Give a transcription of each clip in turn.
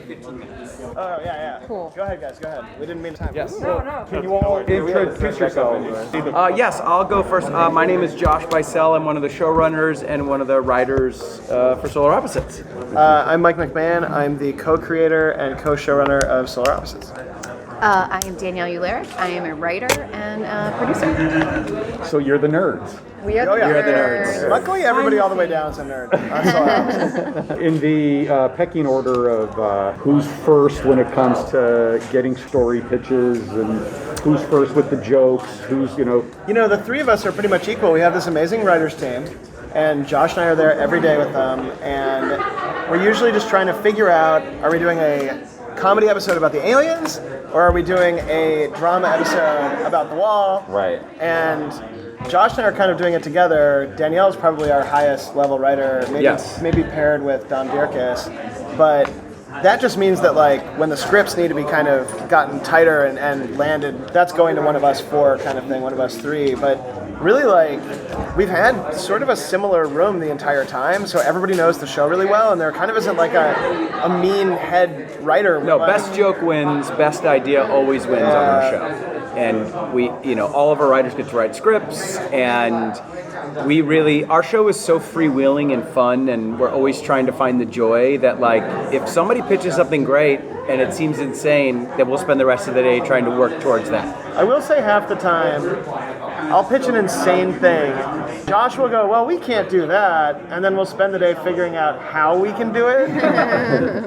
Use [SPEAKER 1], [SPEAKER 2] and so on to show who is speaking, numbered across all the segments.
[SPEAKER 1] 15 minutes.
[SPEAKER 2] Oh, yeah.
[SPEAKER 3] Cool.
[SPEAKER 2] Go ahead, guys. Go ahead. We didn't mean time.
[SPEAKER 4] Yes.
[SPEAKER 2] Can you all introduce yourselves?
[SPEAKER 4] Yes, I'll go first. My name is Josh Bycel. I'm one of the showrunners and one of the writers for Solar Opposites.
[SPEAKER 2] I'm Mike McMahan. I'm the co-creator and co-showrunner of Solar Opposites.
[SPEAKER 3] I am Danielle Uhlarik. I am a writer and producer.
[SPEAKER 5] So you're the nerds.
[SPEAKER 3] We are
[SPEAKER 4] You're the nerds.
[SPEAKER 2] Luckily, everybody all the way down is a nerd.
[SPEAKER 5] In the pecking order of who's first when it comes to getting story pitches and who's first with the jokes, who's,
[SPEAKER 2] You know, the three of us are pretty much equal. We have this amazing writers team, and Josh and I are there every day with them, and we're usually just trying to figure out, are we doing a comedy episode about the aliens, or are we doing a drama episode about the wall?
[SPEAKER 5] Right.
[SPEAKER 2] And Josh and I are kind of doing it together. Danielle's probably our highest level writer, maybe paired with Don Bierkes, but that just means that when the scripts need to be kind of gotten tighter and landed, that's going to one of us four kind of thing, one of us three. But really, we've had sort of a similar room the entire time, so everybody knows the show really well, and there kind of isn't a mean head writer.
[SPEAKER 4] No, best joke wins, best idea always wins on our show. And we, all of our writers get to write scripts, and our show is so freewheeling and fun, and we're always trying to find the joy that, if somebody pitches something great and it seems insane, then we'll spend the rest of the day trying to work towards that.
[SPEAKER 2] I will say half the time, I'll pitch an insane thing. Josh will go, well, we can't do that, and then we'll spend the day figuring out how we can do it.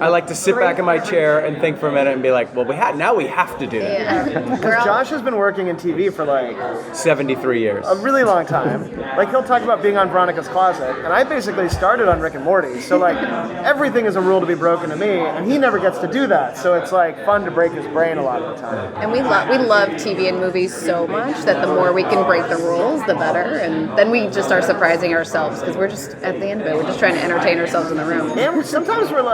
[SPEAKER 4] I like to sit back in my chair and think for a minute and be like, well, now we have to do that.
[SPEAKER 2] Because Josh has been working in TV for
[SPEAKER 4] 73 years.
[SPEAKER 2] A really long time. He'll talk about being on Veronica's Closet, and I basically started on Rick and Morty, so everything is a rule to be broken to me, and he never gets to do that, so it's fun to break his brain a lot of the time.
[SPEAKER 3] And we love TV and movies so much that the more we can break the rules, the better, and then we just are surprising ourselves, because we're just, at the end of it, we're just trying to entertain ourselves in the room.
[SPEAKER 2] And sometimes we're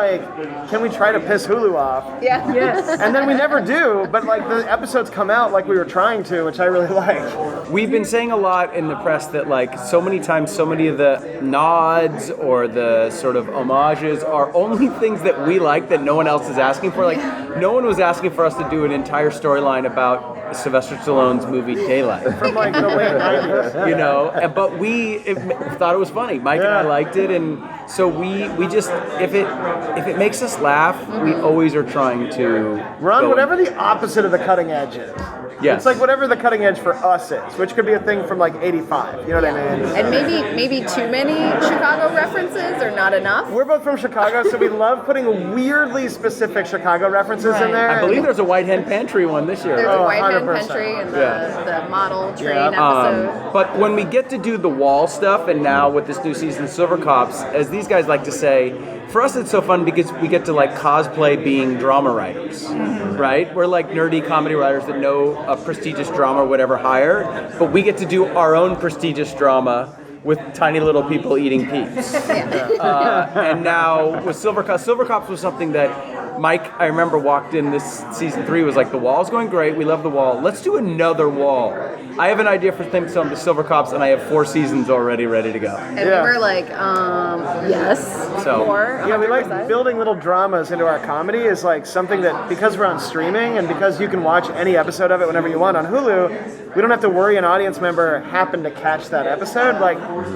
[SPEAKER 2] can we try to piss Hulu off?
[SPEAKER 3] Yeah.
[SPEAKER 6] Yes.
[SPEAKER 2] And then we never do, but the episodes come out like we were trying to, which I really like.
[SPEAKER 4] We've been saying a lot in the press that so many times, so many of the nods or the sort of homages are only things that we like that no one else is asking for. No one was asking for us to do an entire storyline about Sylvester Stallone's movie Daylight.
[SPEAKER 2] From the late 90s.
[SPEAKER 4] But we thought it was funny. Mike and I liked it, and so we just, if it makes us laugh, we always are trying to
[SPEAKER 2] run whatever the opposite of the cutting edge is.
[SPEAKER 4] Yes.
[SPEAKER 2] It's whatever the cutting edge for us is, which could be a thing from 85. You know what I mean?
[SPEAKER 3] And maybe too many Chicago references or not enough.
[SPEAKER 2] We're both from Chicago, so we love putting weirdly specific Chicago references in there.
[SPEAKER 4] I believe there's a White Hen Pantry one this year.
[SPEAKER 3] There's
[SPEAKER 4] right?
[SPEAKER 3] a White Hen
[SPEAKER 2] 100%.
[SPEAKER 3] Pantry and the model train episode.
[SPEAKER 4] But when we get to do the wall stuff, and now with this new season, Silver Cops, as these guys like to say, for us it's so fun because we get to cosplay being drama writers, right? We're nerdy comedy writers that know a prestigious drama or whatever hire, but we get to do our own prestigious drama with tiny little people eating peeps. And now with Silver Cops was something that Mike, I remember, walked in this season 3, was the wall's going great, we love the wall, let's do another wall. I have an idea for some of the Silver Cops, and I have 4 seasons already ready to go.
[SPEAKER 3] And we were yes,
[SPEAKER 4] So,
[SPEAKER 3] more.
[SPEAKER 2] Yeah, we like building little dramas into our comedy is something that, because we're on streaming and because you can watch any episode of it whenever you want on Hulu, we don't have to worry an audience member happened to catch that episode.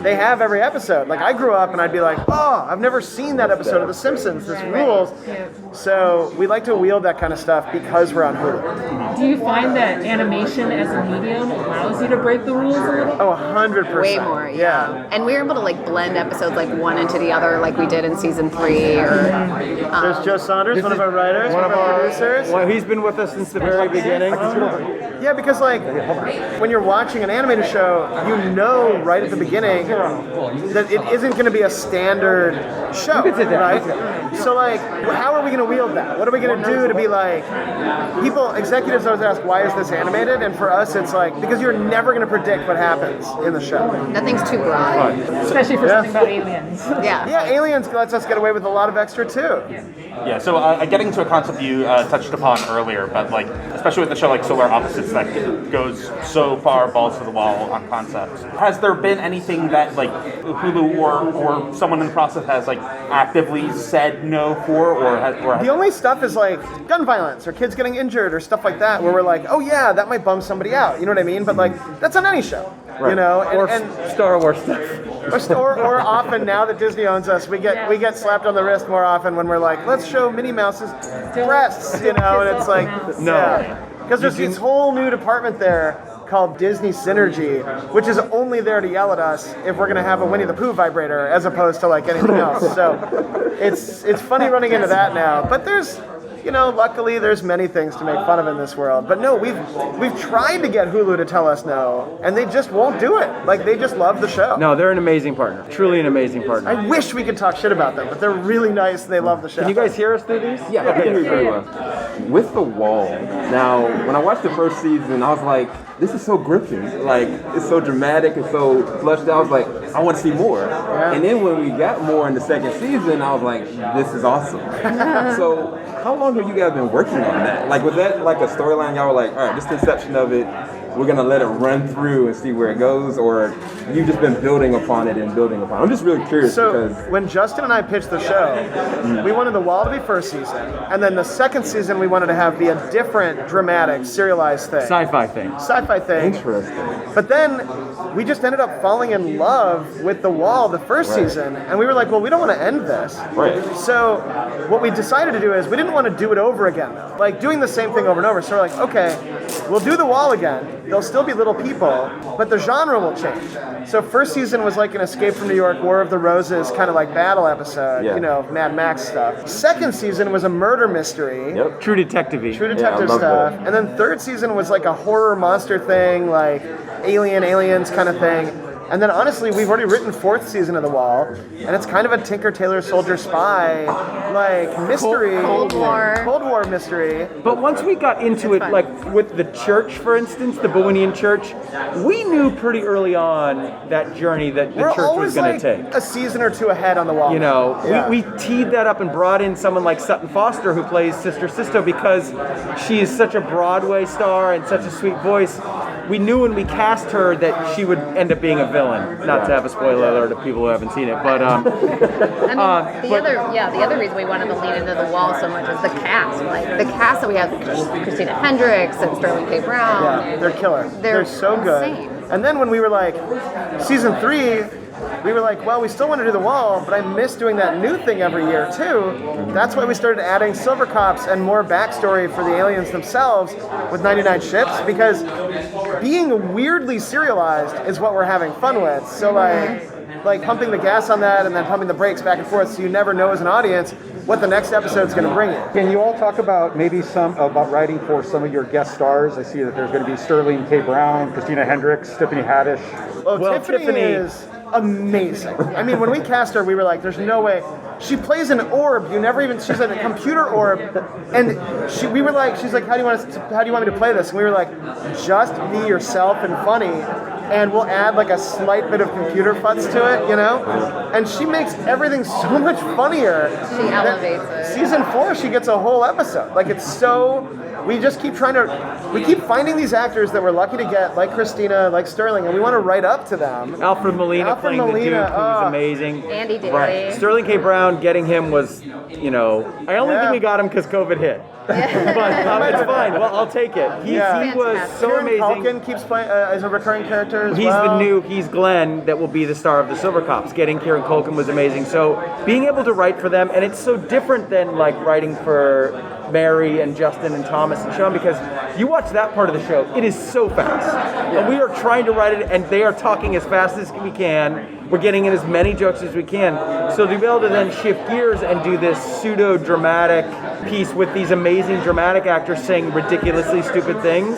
[SPEAKER 2] They have every episode. I grew up and I'd be oh, I've never seen that episode of The Simpsons. This rules. So we like to wield that kind of stuff because we're on Hulu.
[SPEAKER 6] Do you find that animation as a medium allows you to break the rules a little?
[SPEAKER 2] Oh, 100%.
[SPEAKER 3] Way more, yeah. And we were able to blend episodes one into the other, like we did in season 3. Or
[SPEAKER 2] there's Joe Saunders, one of our writers, one of our producers.
[SPEAKER 4] Well, he's been with us since the very beginning.
[SPEAKER 2] Yeah, because when you're watching an animated show, you know right at the beginning that it isn't going to be a standard show, right? So how are we going to wield that? What are we going to do to be executives always ask, why is this animated? And for us, it's because you're never going to predict what happens in the show.
[SPEAKER 3] Nothing's too broad.
[SPEAKER 6] Especially for something about aliens.
[SPEAKER 3] Yeah,
[SPEAKER 2] aliens lets us get away with a lot of extra too.
[SPEAKER 1] Yeah, so getting to a concept you touched upon earlier, but especially with the show Solar Opposites that goes so far balls to the wall on concepts. Has there been anything that Hulu or someone in the process has actively said no for, or has
[SPEAKER 2] The only stuff is like gun violence or kids getting injured or stuff like that, where we're like, oh yeah, that might bum somebody out. You know what I mean? But like, that's on any show.
[SPEAKER 4] Right.
[SPEAKER 2] You know,
[SPEAKER 4] or Star Wars stuff.
[SPEAKER 2] Or often now that Disney owns us, we get slapped on the wrist more often when we're like, let's show Minnie Mouse's breasts, you know, and it's like, because there's this whole new department there called Disney Synergy, which is only there to yell at us if we're gonna have a Winnie the Pooh vibrator, as opposed to like anything else. So it's funny running into that now, but there's. You know, luckily there's many things to make fun of in this world. But no, we've tried to get Hulu to tell us no, and they just won't do it. Like, they just love the show.
[SPEAKER 4] No, they're an amazing partner. Truly an amazing partner.
[SPEAKER 2] I wish we could talk shit about them, but they're really nice and they love the show.
[SPEAKER 4] Can you guys hear us through these?
[SPEAKER 7] Yeah, I can hear you very well. With The Wall, now, when I watched the first season, I was like, this is so gripping. Like, it's so dramatic, it's so flushed out. I was like, I want to see more. Yeah. And then when we got more in the second season, I was like, this is awesome. So, how long have you guys been working on that? Like, was that like a storyline y'all were like, all right, this is the inception of it, we're going to let it run through and see where it goes, or you've just been building upon it and building upon it? I'm just really curious.
[SPEAKER 2] So,
[SPEAKER 7] because
[SPEAKER 2] when Justin and I pitched the show, we wanted The Wall to be first season, and then the second season we wanted to have be a different, dramatic, serialized thing.
[SPEAKER 4] Sci-fi thing.
[SPEAKER 2] Sci-fi thing.
[SPEAKER 7] Interesting.
[SPEAKER 2] But then we just ended up falling in love with The Wall the first season, and we were like, well, we don't want to end this.
[SPEAKER 7] Right.
[SPEAKER 2] So what we decided to do is we didn't want to do it over again, though. Like, doing the same thing over and over. So we're like, okay, we'll do The Wall again. They'll still be little people, but the genre will change. So first season was like an Escape from New York, War of the Roses kind of like battle episode, you know, Mad Max stuff. Second season was a murder mystery.
[SPEAKER 7] Yep.
[SPEAKER 4] True detective-y.
[SPEAKER 2] True detective stuff.
[SPEAKER 7] that.
[SPEAKER 2] And then third season was like a horror monster thing, like aliens kind of thing. And then honestly, we've already written fourth season of The Wall, and it's kind of a Tinker Tailor Soldier Spy, like, mystery.
[SPEAKER 3] Cold War
[SPEAKER 2] mystery.
[SPEAKER 4] But once we got into it, like with the church, for instance, the Bowenian church, we knew pretty early on that journey that the
[SPEAKER 2] We're
[SPEAKER 4] church was
[SPEAKER 2] always
[SPEAKER 4] going
[SPEAKER 2] like
[SPEAKER 4] to take.
[SPEAKER 2] a season or two ahead on The Wall.
[SPEAKER 4] You know,
[SPEAKER 2] Yeah.
[SPEAKER 4] we teed that up and brought in someone like Sutton Foster, who plays Sister Sisto, because she is such a Broadway star and such a sweet voice. We knew when we cast her that she would end up being a villain. Not to have a spoiler alert to people who haven't seen it, but
[SPEAKER 3] I mean, the other reason we wanted to lean into The Wall so much is the cast. Like, the cast that we have, Christina Hendricks and Sterling K. Brown.
[SPEAKER 2] Yeah, they're killer. They're so
[SPEAKER 3] insane.
[SPEAKER 2] good. And then when we were like, season 3, we were like, well, we still want to do The Wall, but I miss doing that new thing every year too. That's why we started adding Silver Cops and more backstory for the aliens themselves with 99 Ships, because being weirdly serialized is what we're having fun with. So like pumping the gas on that and then pumping the brakes back and forth, so you never know as an audience what the next episode's going to bring you.
[SPEAKER 5] Can you all talk about maybe about writing for some of your guest stars? I see that there's going to be Sterling K. Brown, Christina Hendricks, Tiffany Haddish.
[SPEAKER 2] Well, Tiffany is amazing. I mean, when we cast her, we were like, there's no way. She plays an orb. She's a computer orb. And we were like, she's like, how do you want me to play this? And we were like, just be yourself and funny, and we'll add like a slight bit of computer futz to it, you know? And she makes everything so much funnier.
[SPEAKER 3] She elevates it.
[SPEAKER 2] Season 4, she gets a whole episode. Like, it's so... We just keep we keep finding these actors that we're lucky to get, like Christina, like Sterling, and we want to write up to them.
[SPEAKER 4] Alfred Molina playing the Duke, who was amazing.
[SPEAKER 3] Andy Daly.
[SPEAKER 4] Right. Sterling K. Brown, getting him was, you know, I only think we got him because COVID hit. But it's fine. Well, I'll take it. He was so
[SPEAKER 2] Kieran
[SPEAKER 4] amazing.
[SPEAKER 2] Culkin keeps playing as a recurring character as well.
[SPEAKER 4] He's Glenn that will be the star of the Silver Cops. Getting Kieran Culkin was amazing. So being able to write for them, and it's so different than like writing for Mary and Justin and Thomas and Sean, because you watch that part of the show, it is so fast. And we are trying to write it, and they are talking as fast as we can. We're getting in as many jokes as we can. So to be able to then shift gears and do this pseudo-dramatic piece with these amazing dramatic actors saying ridiculously stupid things.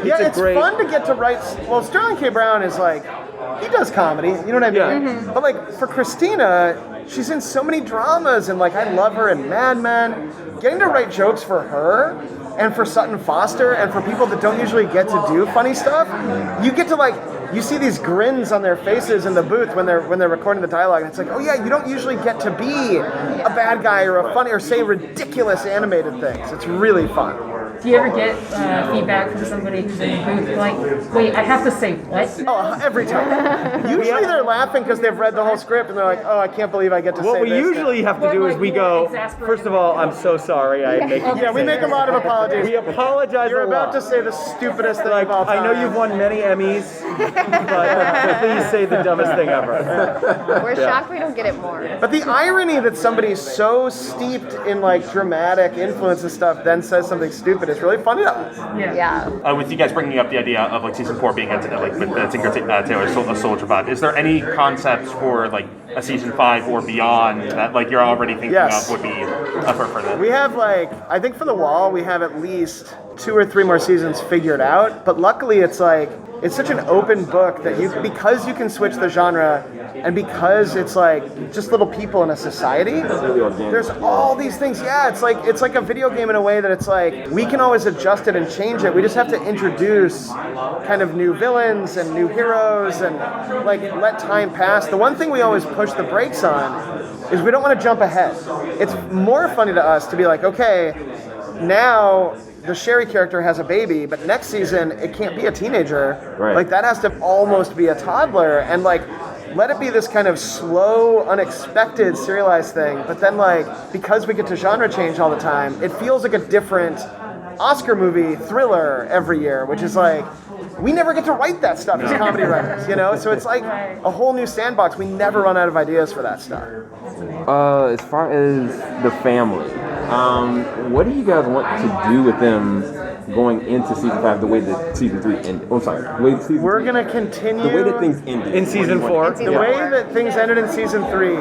[SPEAKER 2] It's fun to get to write. Well, Sterling K. Brown is like, he does comedy, you know what I mean?
[SPEAKER 4] Yeah.
[SPEAKER 3] Mm-hmm.
[SPEAKER 2] But like for Christina, she's in so many dramas, and like I love her in Mad Men. Getting to write jokes for her and for Sutton Foster and for people that don't usually get to do funny stuff, you get to like, you see these grins on their faces in the booth when they're recording the dialogue, and it's like, oh yeah, you don't usually get to be a bad guy or a funny or say ridiculous animated things. It's really fun.
[SPEAKER 6] Do you ever get feedback from somebody who's in the booth like, wait, I have to say what?
[SPEAKER 2] Oh, every time. Usually they're laughing because they've read the whole script and they're like, oh, I can't believe I get to say this.
[SPEAKER 4] What we usually have to do is we go, first of all, I'm so sorry.
[SPEAKER 2] Yeah, we make a lot of apologies.
[SPEAKER 4] We apologize
[SPEAKER 2] You're
[SPEAKER 4] a
[SPEAKER 2] about
[SPEAKER 4] lot.
[SPEAKER 2] to say the stupidest thing of all time.
[SPEAKER 4] I know you've won many Emmys, but please say the dumbest thing ever.
[SPEAKER 3] We're shocked we don't get it more.
[SPEAKER 2] But the irony that somebody so steeped in like dramatic influence and stuff then says something stupid is really funny to us.
[SPEAKER 3] Yeah.
[SPEAKER 1] With you guys bringing up the idea of like season 4 being like with Tinker Tailor Soldier Bot, is there any concepts for like a season 5 or beyond that like you're already thinking of would be for that?
[SPEAKER 2] We have like, I think for The Wall we have at least 2 or 3 more seasons figured out, but luckily it's like, it's such an open book that because you can switch the genre and because it's like just little people in a society, there's all these things. Yeah, it's like a video game in a way that it's like we can always adjust it and change it. We just have to introduce kind of new villains and new heroes and like let time pass. The one thing we always push the brakes on is we don't want to jump ahead. It's more funny to us to be like, okay, now the Sherry character has a baby, but next season it can't be a teenager.
[SPEAKER 7] Right.
[SPEAKER 2] Like that has to almost be a toddler, and like let it be this kind of slow, unexpected, serialized thing. But then like because we get to genre change all the time, it feels like a different Oscar movie thriller every year, which is like we never get to write that stuff as comedy writers, you know? So it's like a whole new sandbox. We never run out of ideas for that stuff.
[SPEAKER 7] As far as the family, what do you guys want to do with them going into season 5 the way that season 3 ended? Oh, sorry. The way season
[SPEAKER 2] We're
[SPEAKER 7] 3
[SPEAKER 2] going to continue...
[SPEAKER 7] The way that things ended.
[SPEAKER 4] In season 4?
[SPEAKER 2] The way that things ended in season 3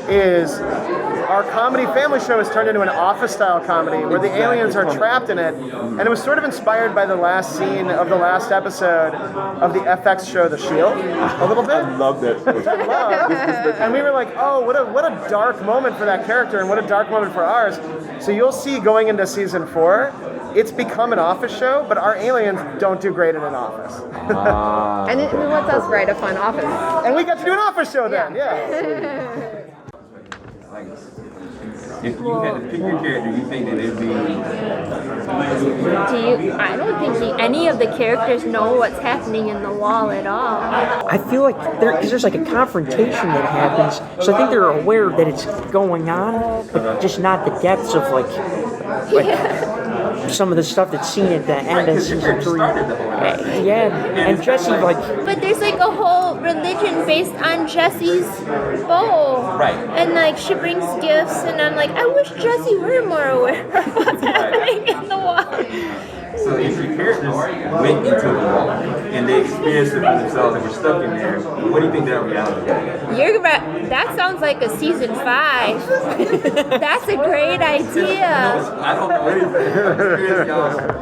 [SPEAKER 2] is our comedy family show has turned into an office-style comedy where the aliens are trapped in it, and it was sort of inspired by the last scene of the last episode of the FX show The Shield, a little bit.
[SPEAKER 7] I love that.
[SPEAKER 2] Which I love. And we were like, oh, what a dark moment for that character and what a dark moment for ours. So you'll see going into season 4, it's become an office show, but our aliens don't do great in an office.
[SPEAKER 3] And it lets us write a fun office.
[SPEAKER 2] And we got to do an office show then, yeah.
[SPEAKER 7] If you had to pick your character, you think that it'd be...
[SPEAKER 8] I don't think any of the characters know what's happening in the wall at all.
[SPEAKER 9] I feel like there's like a confrontation that happens, so I think they're aware that it's going on, but just not the depths of like some of the stuff that's seen at the end of season 3. And Jesse like...
[SPEAKER 8] But there's like a whole religion based on Jesse's bow.
[SPEAKER 7] Right.
[SPEAKER 8] And like she brings gifts and I'm like, I wish Jesse were more aware of what's happening in the wall.
[SPEAKER 7] So if your characters went into the wall and they experienced it for themselves and were stuck in there, what do you think that reality is?
[SPEAKER 8] You're right. That sounds like a season 5. That's a great idea.
[SPEAKER 7] I don't know anything.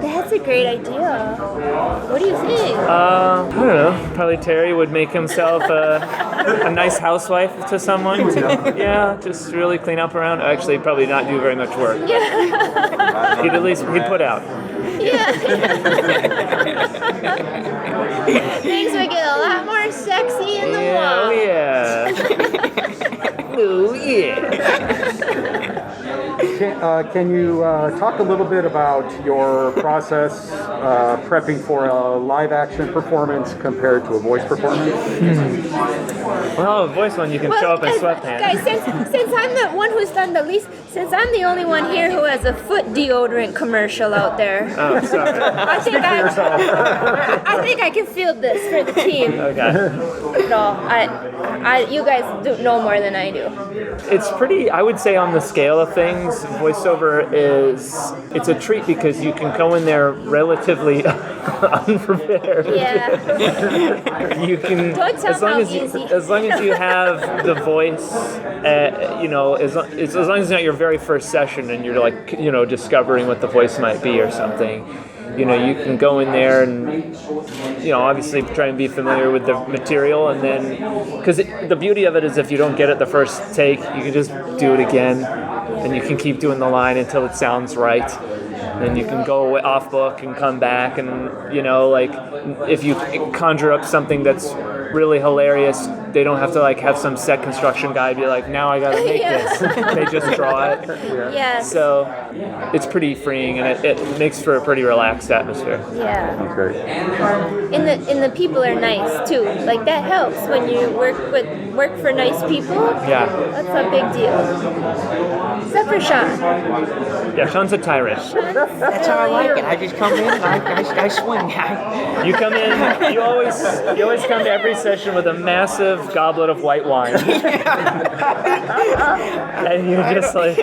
[SPEAKER 8] That's a great idea. What do you think?
[SPEAKER 10] I don't know. Probably Terry would make himself a nice housewife to someone. Yeah, just really clean up around. Actually, probably not do very much work.
[SPEAKER 8] Yeah.
[SPEAKER 10] He'd put out.
[SPEAKER 8] Yeah. Things would get a lot more sexy in the wall.
[SPEAKER 10] Oh yeah. Oh yeah.
[SPEAKER 5] Can you talk a little bit about your process prepping for a live action performance compared to a voice performance?
[SPEAKER 10] Well, a voice one you can show up in sweatpants.
[SPEAKER 8] Guys, since I'm the one who's done the least, since I'm the only one here who has a foot deodorant commercial out there,
[SPEAKER 10] Oh, sorry.
[SPEAKER 8] I think I can field this for the team.
[SPEAKER 10] Okay.
[SPEAKER 8] No, you guys do know more than I do.
[SPEAKER 10] It's pretty, I would say on the scale of things, voiceover it's a treat because you can go in there relatively unprepared.
[SPEAKER 8] Yeah.
[SPEAKER 10] You can,
[SPEAKER 8] Don't tell
[SPEAKER 10] as long
[SPEAKER 8] how
[SPEAKER 10] as
[SPEAKER 8] easy.
[SPEAKER 10] as long as you have the voice, as long as it's not your very first session and you're like, discovering what the voice might be or something. You can go in there and, obviously try and be familiar with the material, and then, because the beauty of it is if you don't get it the first take, you can just do it again, and you can keep doing the line until it sounds right. And you can go off book and come back, and, if you conjure up something that's really hilarious, they don't have to like have some set construction guy be like, now I gotta make this. They just draw it.
[SPEAKER 8] Yes.
[SPEAKER 10] So it's pretty freeing, and it makes for a pretty relaxed atmosphere.
[SPEAKER 8] Yeah.
[SPEAKER 5] That's great.
[SPEAKER 8] And the people are nice too. Like that helps when you work for nice people.
[SPEAKER 10] Yeah.
[SPEAKER 8] That's a big deal. Except for Sean.
[SPEAKER 10] Yeah, Sean's a tyrant.
[SPEAKER 9] That's how I like it. I just come in and I swing.
[SPEAKER 10] You come in, you always come to every session with a massive goblet of white wine. And you're just like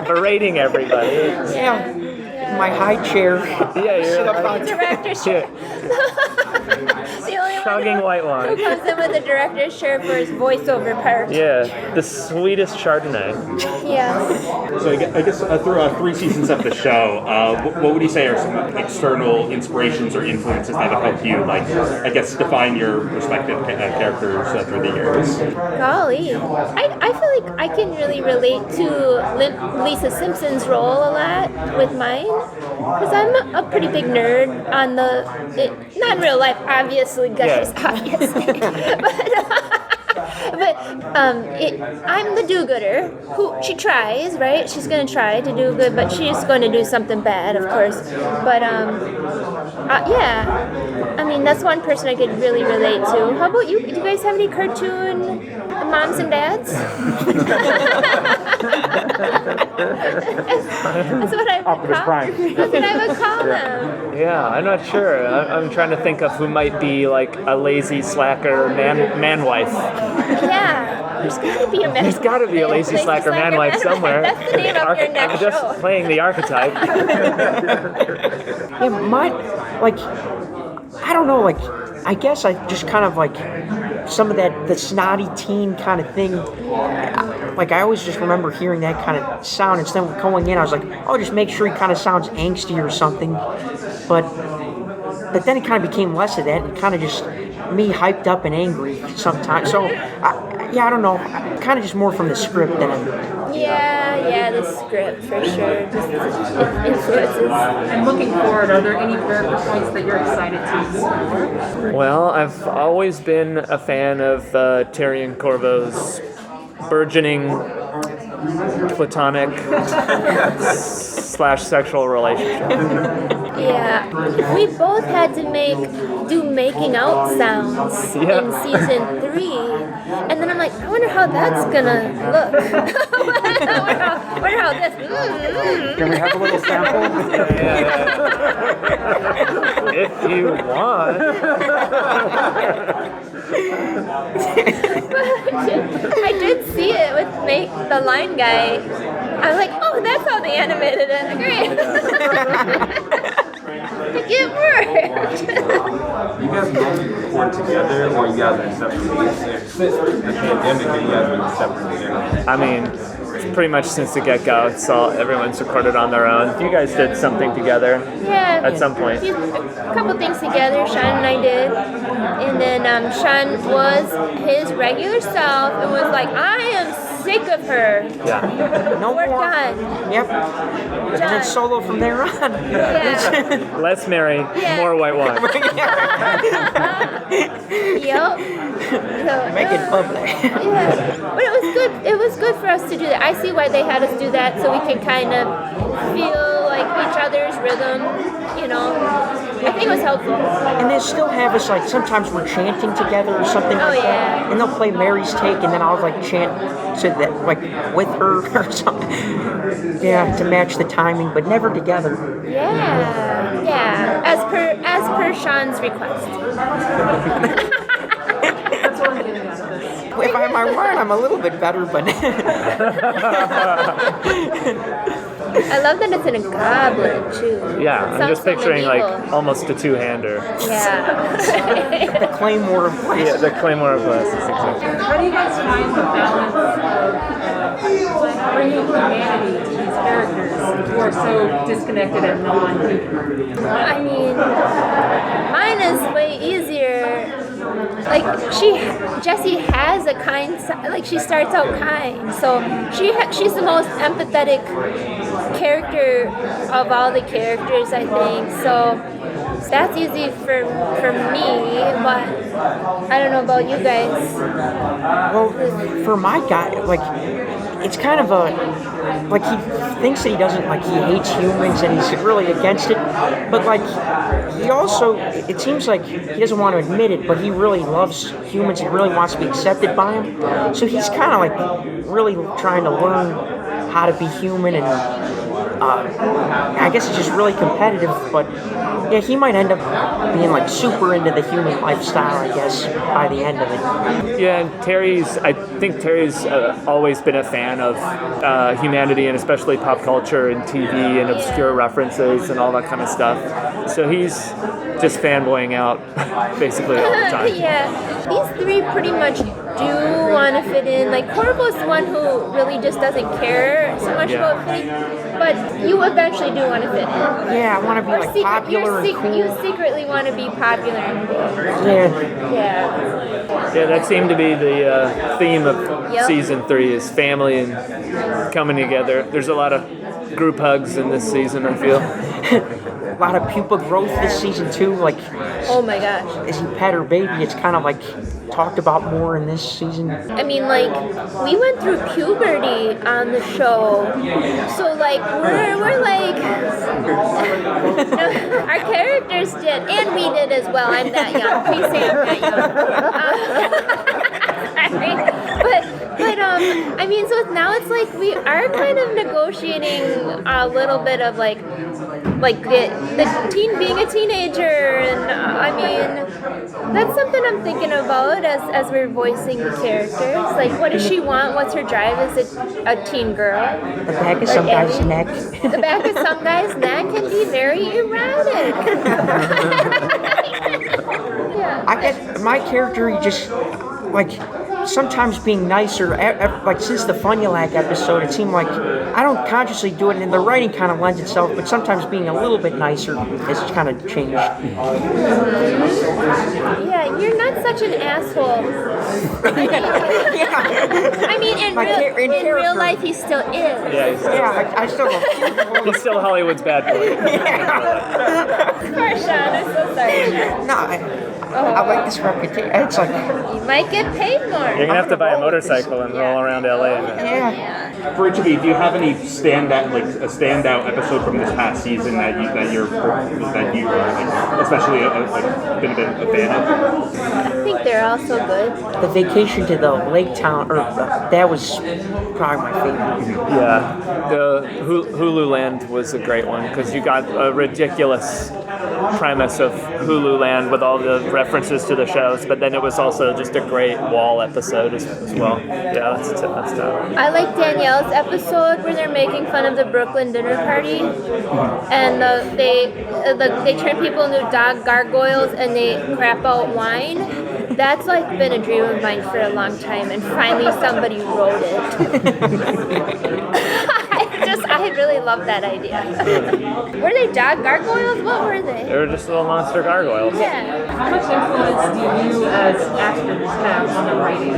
[SPEAKER 10] berating everybody.
[SPEAKER 9] Yeah. My high chair.
[SPEAKER 10] Yeah, you're
[SPEAKER 8] The director's chair. The only
[SPEAKER 10] chugging
[SPEAKER 8] one
[SPEAKER 10] white
[SPEAKER 8] who
[SPEAKER 10] wine.
[SPEAKER 8] comes in with the director's chair for his voiceover part.
[SPEAKER 10] Yeah, the sweetest Chardonnay.
[SPEAKER 8] Yes.
[SPEAKER 1] So I guess through 3 seasons of the show, what would you say are some external inspirations or influences that have helped you, like, I guess, define your respective characters through the years?
[SPEAKER 8] Golly. I feel like I can really relate to Lisa Simpson's role a lot with mine. Because I'm a pretty big nerd on not in real life, obviously, guys, obviously. But I'm the do-gooder who she tries, right? She's going to try to do good, but she's going to do something bad, of course. But yeah, I mean, that's one person I could really relate to. How about you? Do you guys have any cartoon moms and dads? That's what I would call. That's what I would call them.
[SPEAKER 10] Yeah, I'm not sure. I'm trying to think of who might be like a lazy slacker man wife.
[SPEAKER 8] Yeah, there's got to be a man.
[SPEAKER 10] There's got to be a lazy slacker man wife somewhere.
[SPEAKER 8] That's the name of your next
[SPEAKER 10] I'm just
[SPEAKER 8] show.
[SPEAKER 10] playing the archetype.
[SPEAKER 9] Yeah, mine, like, I don't know, like, I guess I just kind of like some of the snotty teen kind of thing. Like, I always just remember hearing that kind of sound. Instead of going in, I was like, oh, just make sure he kind of sounds angsty or something. But then it kind of became less of that and kind of just me hyped up and angry sometimes. So, I don't know. Kind of just more from the script than
[SPEAKER 8] Yeah, the script for sure. Just influences.
[SPEAKER 6] And looking forward, are there any character points that you're excited to explore?
[SPEAKER 10] Well, I've always been a fan of Tyrion Corvo's burgeoning platonic / sexual relationship.
[SPEAKER 8] Yeah, we both had to do making out sounds in season 3, and then I'm like, I wonder how that's gonna look. I wonder how this.
[SPEAKER 5] Can we have a little sample?
[SPEAKER 10] If you want.
[SPEAKER 8] I did see it with the line guy. I was like, oh, that's how they animated it. Great. It worked.
[SPEAKER 7] You guys mostly record together, or you guys are separate? Since the pandemic, you guys been separate together?
[SPEAKER 10] I mean, pretty much since the get-go, everyone's recorded on their own. You guys did something together at some point.
[SPEAKER 8] A couple things together, Sean and I did. And then Sean was his regular self and was like, I am sick of her.
[SPEAKER 10] Yeah.
[SPEAKER 9] No
[SPEAKER 8] We're
[SPEAKER 9] more.
[SPEAKER 8] done.
[SPEAKER 9] Yep. And then solo from there on.
[SPEAKER 8] Yeah.
[SPEAKER 10] Less Mary, more white wine.
[SPEAKER 8] Yep.
[SPEAKER 9] Make it public.
[SPEAKER 8] Yeah. But it was good. It was good for us to do that. I see why they had us do that, so we could kind of feel like each other's rhythm, you know. I think it was helpful.
[SPEAKER 9] And they still have us, like, sometimes we're chanting together or something like that. And they'll play Mary's Take, and then I'll, like, chant to that, like, with her or something. Yeah, to match the timing, but never together.
[SPEAKER 8] Yeah. As per Sean's request.
[SPEAKER 6] That's what I'm getting out of this.
[SPEAKER 9] If I have my word, I'm a little bit better, but...
[SPEAKER 8] I love that it's in a goblet too.
[SPEAKER 10] Yeah, I'm just picturing
[SPEAKER 8] medieval.
[SPEAKER 10] like almost a two-hander.
[SPEAKER 8] Yeah.
[SPEAKER 9] The Claymore of glasses.
[SPEAKER 10] Yeah, the Claymore of glasses, exactly.
[SPEAKER 6] How do you guys find the balance of bringing humanity to these characters who are so disconnected and non-human?
[SPEAKER 8] I mean, mine is way easier. Like Jessie has a kind, like she starts out kind, so she's the most empathetic character of all the characters, I think. So That's easy for me, but I don't know about you guys.
[SPEAKER 9] Well, for my guy, like, it's kind of a, like, he thinks that he doesn't, like, he hates humans and he's really against it, but, like, he also, it seems like he doesn't want to admit it, but he really loves humans, he really wants to be accepted by them, so he's kind of, like, really trying to learn how to be human, and I guess it's just really competitive, but yeah, he might end up being like super into the human lifestyle, I guess, by the end of it.
[SPEAKER 10] Yeah, and I think Terry's always been a fan of humanity and especially pop culture and TV and obscure references and all that kind of stuff. So he's just fanboying out basically all the time.
[SPEAKER 8] Yeah, these three pretty much do want to fit in. Like, Corvo's the one who really just doesn't care so much about fitting, but you eventually do want to fit in.
[SPEAKER 9] Yeah, I want to be like popular and cool.
[SPEAKER 8] You secretly want to be popular and cool.
[SPEAKER 9] Yeah.
[SPEAKER 10] Yeah, that seemed to be the theme of season 3 is family and coming together. There's a lot of group hugs in this season, I feel.
[SPEAKER 9] A lot of pupil growth this season too, like,
[SPEAKER 8] oh my gosh,
[SPEAKER 9] as he pet her baby, it's kind of like talked about more in this season.
[SPEAKER 8] I mean, like, we went through puberty on the show, so like we're like our characters did, and we did as well. I'm that young. Please say I'm that young. But I mean, so now it's like we are kind of negotiating a little bit of like the teen being a teenager, and I mean, that's something I'm thinking about as we're voicing the characters. Like, what does she want? What's her drive as a teen girl?
[SPEAKER 9] The back of some guy's neck.
[SPEAKER 8] The back of some guy's neck can be very erratic. Yeah.
[SPEAKER 9] I guess my character, he just, like, sometimes being nicer, like since the Funulac episode, it seemed like I don't consciously do it, and the writing kind of lends itself, but sometimes being a little bit nicer has kind of changed.
[SPEAKER 8] Yeah, you're not such an asshole. I mean, in real life, he still is.
[SPEAKER 10] Yeah,
[SPEAKER 9] I still love him.
[SPEAKER 10] He's still Hollywood's bad boy.
[SPEAKER 8] Poor Sean, I'm so sorry, Sean.
[SPEAKER 9] No, I like this reputation. It's like,
[SPEAKER 8] you might get paid more.
[SPEAKER 10] You're gonna have to buy a motorcycle and roll around LA.
[SPEAKER 9] yeah.
[SPEAKER 1] For each of you, do you have any standout episode from this past season that you are like, especially been a bit a fan of?
[SPEAKER 8] I think they're all so good.
[SPEAKER 9] The vacation to the lake town, that was probably my favorite.
[SPEAKER 10] Yeah, the Hulu Land was a great one because you got a ridiculous premise of Hulu Land with all the references to the shows, but then it was also just a great wall episode as well. Yeah, that's tough.
[SPEAKER 8] I like Danielle's episode where they're making fun of the Brooklyn dinner party, and they turn people into dog gargoyles and they crap out wine. That's like been a dream of mine for a long time, and finally somebody wrote it. I really love that idea. Were they dog gargoyles? What were they?
[SPEAKER 10] They were just little monster gargoyles.
[SPEAKER 8] Yeah.
[SPEAKER 6] How much influence do you as actors have on the writing?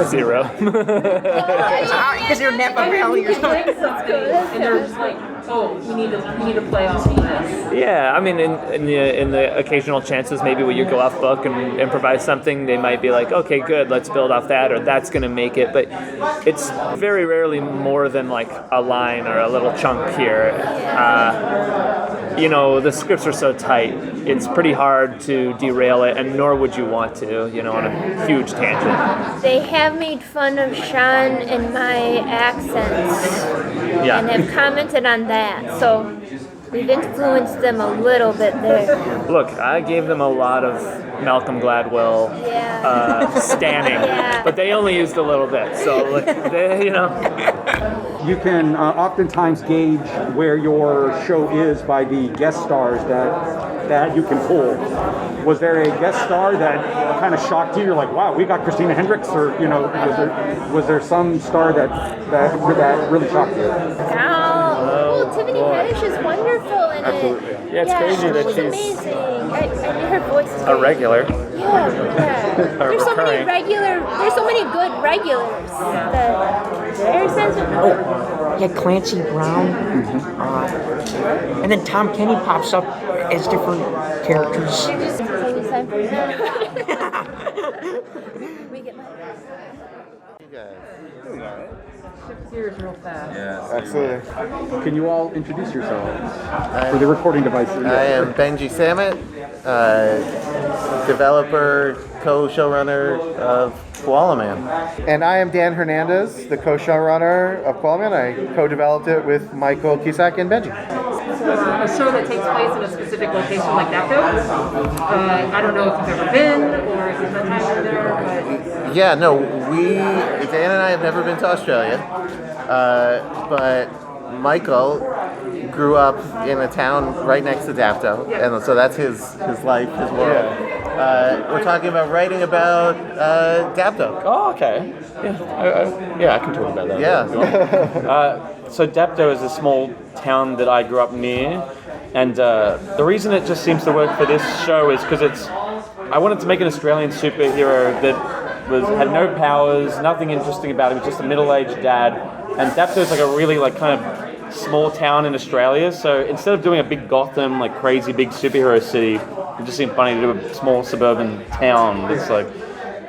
[SPEAKER 10] Zero.
[SPEAKER 9] Because you're Napa Valley or something.
[SPEAKER 6] And they're just like, oh, we need to play off of this.
[SPEAKER 10] Yeah, I mean, in the occasional chances, maybe when you go off book and improvise something, they might be like, okay, good, let's build off that, or that's going to make it. But it's very rarely more than like a line or a little chunk here. The scripts are so tight, it's pretty hard to derail it, and nor would you want to, on a huge tangent.
[SPEAKER 8] They have made fun of Sean and my accents, and have commented on that, so we've influenced them a little bit there.
[SPEAKER 10] Look, I gave them a lot of Malcolm Gladwell standing, but they only used a little bit, so
[SPEAKER 5] You can oftentimes gauge where your show is by the guest stars that you can pull. Was there a guest star that kind of shocked you? You're like, wow, we got Christina Hendricks, or was there some star that really shocked you?
[SPEAKER 8] Well, Tiffany Haddish is wonderful in
[SPEAKER 5] Absolutely.
[SPEAKER 8] it.
[SPEAKER 10] Yeah, it's crazy that she's
[SPEAKER 8] amazing. Her voice is
[SPEAKER 10] a
[SPEAKER 8] great.
[SPEAKER 10] regular.
[SPEAKER 8] Yeah. There's so many good regulars.
[SPEAKER 9] Clancy Brown, and then Tom Kenny pops up as different characters.
[SPEAKER 8] We get my.
[SPEAKER 6] Shift gears real fast.
[SPEAKER 2] Absolutely.
[SPEAKER 5] Can you all introduce yourselves for the recording devices?
[SPEAKER 11] I am Benji Samit, developer, co-showrunner of Koala Man.
[SPEAKER 2] And I am Dan Hernandez, the co-showrunner of Koala Man. I co-developed it with Michael, Cusack, and Benji.
[SPEAKER 6] A show that takes place in a specific location like Dapto. I don't know if you've ever been or if you've had time over there, but...
[SPEAKER 11] Yeah, no, Dan and I have never been to Australia, but Michael grew up in a town right next to Dapto, and so that's his life, his world. We're talking about writing about Dapto.
[SPEAKER 12] Oh, okay. Yeah, I can talk about that.
[SPEAKER 11] Yeah.
[SPEAKER 12] So Dapto is a small town that I grew up near, and the reason it just seems to work for this show is because I wanted to make an Australian superhero that had no powers, nothing interesting about him, just a middle-aged dad, and Dapto is like a really kind of small town in Australia, so instead of doing a big Gotham, like crazy big superhero city, it just seemed funny to do a small suburban town that's like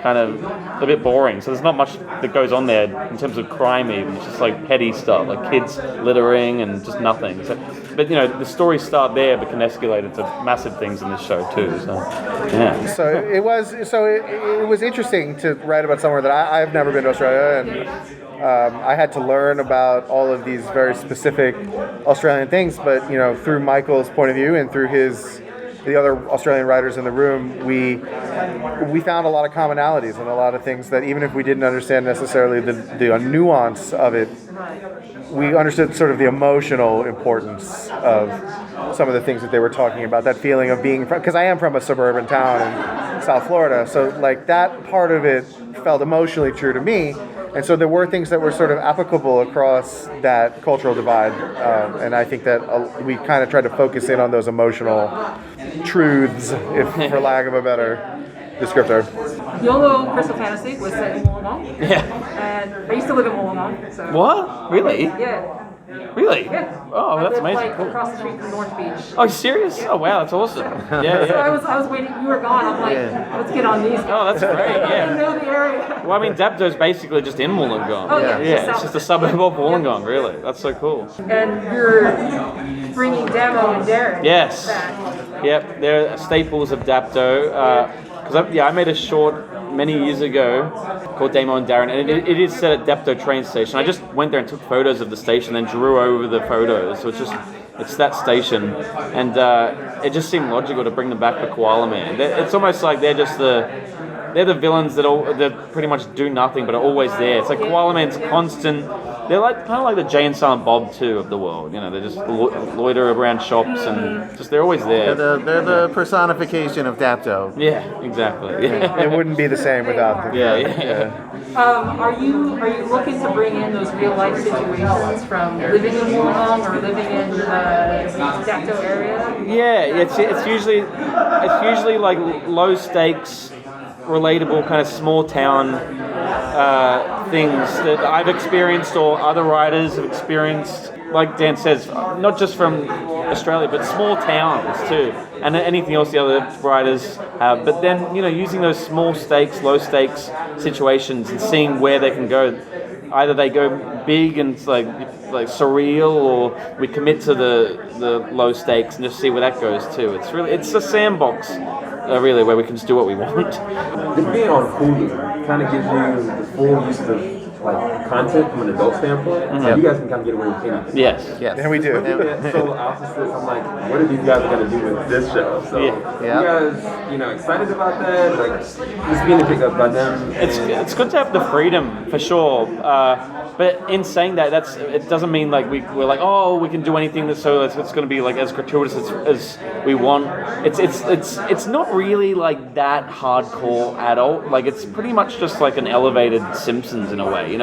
[SPEAKER 12] kind of a bit boring. So there's not much that goes on there in terms of crime even. It's just like petty stuff, like kids littering and just nothing. So, but the stories start there but can escalate into massive things in this show too. So yeah.
[SPEAKER 2] So it was interesting to write about somewhere that I've never been to Australia, and I had to learn about all of these very specific Australian things. But through Michael's point of view and through the other Australian writers in the room, we found a lot of commonalities and a lot of things that even if we didn't understand necessarily the nuance of it, we understood sort of the emotional importance of some of the things that they were talking about. That feeling of being, because I am from a suburban town in South Florida, so like that part of it felt emotionally true to me. And so there were things that were sort of applicable across that cultural divide, and I think that we kind of tried to focus in on those emotional truths, if for lack of a better descriptor.
[SPEAKER 6] YOLO Crystal Fantasy was set in Wollongong.
[SPEAKER 12] Yeah.
[SPEAKER 6] And I used to live in Wollongong. So.
[SPEAKER 12] What? Really?
[SPEAKER 6] Yeah.
[SPEAKER 12] Really?
[SPEAKER 6] Yeah.
[SPEAKER 12] Oh, that's amazing.
[SPEAKER 6] Like
[SPEAKER 12] cool.
[SPEAKER 6] across the street from North Beach.
[SPEAKER 12] Oh, you serious? Oh, wow, that's awesome. Yeah.
[SPEAKER 6] So I was waiting. You were gone. I'm like, let's get on these.
[SPEAKER 12] Oh, that's great.
[SPEAKER 6] I
[SPEAKER 12] Yeah.
[SPEAKER 6] didn't know the area.
[SPEAKER 12] Well, I mean, Dapto's basically just in Wollongong.
[SPEAKER 6] Oh, yeah.
[SPEAKER 12] Yeah, it's just a suburb of Wollongong, really. That's so cool.
[SPEAKER 6] And you're bringing Damo and Darren.
[SPEAKER 12] Yes.
[SPEAKER 6] back.
[SPEAKER 12] Yep, they're staples of Dapto. Because I made a short many years ago called Damo and Darren, and it is set at Dapto train station. I just went there and took photos of the station, then drew over the photos. So it's that station, and it just seemed logical to bring them back for Koala Man. It's almost like they're the villains that pretty much do nothing but are always there. It's like Koala Man's constant. They're like kind of like the Jay and Silent Bob 2 of the world. They just loiter around shops and they're always there.
[SPEAKER 11] They're the personification of Dapto.
[SPEAKER 12] Yeah, exactly. Yeah.
[SPEAKER 2] It wouldn't be the same without them.
[SPEAKER 12] Yeah.
[SPEAKER 6] Are you looking to bring in those real life situations from living in Wollongong or living in Dapto area?
[SPEAKER 12] Yeah, it's usually like low stakes, relatable kind of small town things that I've experienced or other writers have experienced. Like Dan says, not just from Australia, but small towns too, and anything else the other writers have. But then using those small stakes, low stakes situations and seeing where they can go. Either they go big and it's like surreal, or we commit to the low stakes and just see where that goes too. It's a sandbox, really, where we can just do what we want.
[SPEAKER 7] This being on Hulu kind of gives you the full use of content from an adult standpoint. So you guys can kind of get away with anything.
[SPEAKER 12] Yes.
[SPEAKER 2] And we do.
[SPEAKER 7] So I'm like, what are these guys going to do with this show? So you guys, excited about that? Like, just being picked up by them.
[SPEAKER 12] It's good to have the freedom for sure. But in saying that, it doesn't mean like we're like, oh, we can do anything it's going to be like as gratuitous as we want. It's not really like that hardcore adult. Like it's pretty much just like an elevated Simpsons in a way.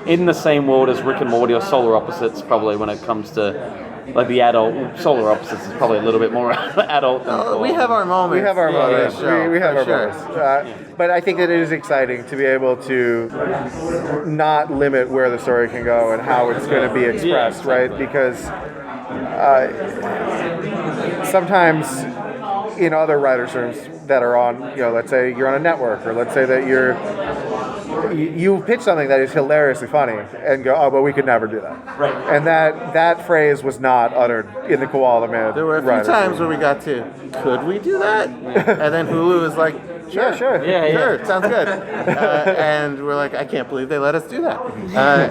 [SPEAKER 12] in the same world as Rick and Morty or Solar Opposites, probably when it comes to like the adult. Solar Opposites is probably a little bit more adult than
[SPEAKER 11] we have our moments.
[SPEAKER 13] We have our moments. We have our
[SPEAKER 11] sure.
[SPEAKER 13] moments. But I think that it is exciting to be able to not limit where the story can go and how it's going to be expressed, right? Because sometimes in other writers' rooms that are on, let's say you're on a network, or let's say that you pitch something that is hilariously funny and go, oh, but we could never do that.
[SPEAKER 12] Right.
[SPEAKER 13] And that phrase was not uttered in the Koala Man.
[SPEAKER 11] There were a few times where we got to, could we do that? And then Hulu was like, sure, sure, sounds good. And we're like, I can't believe they let us do that.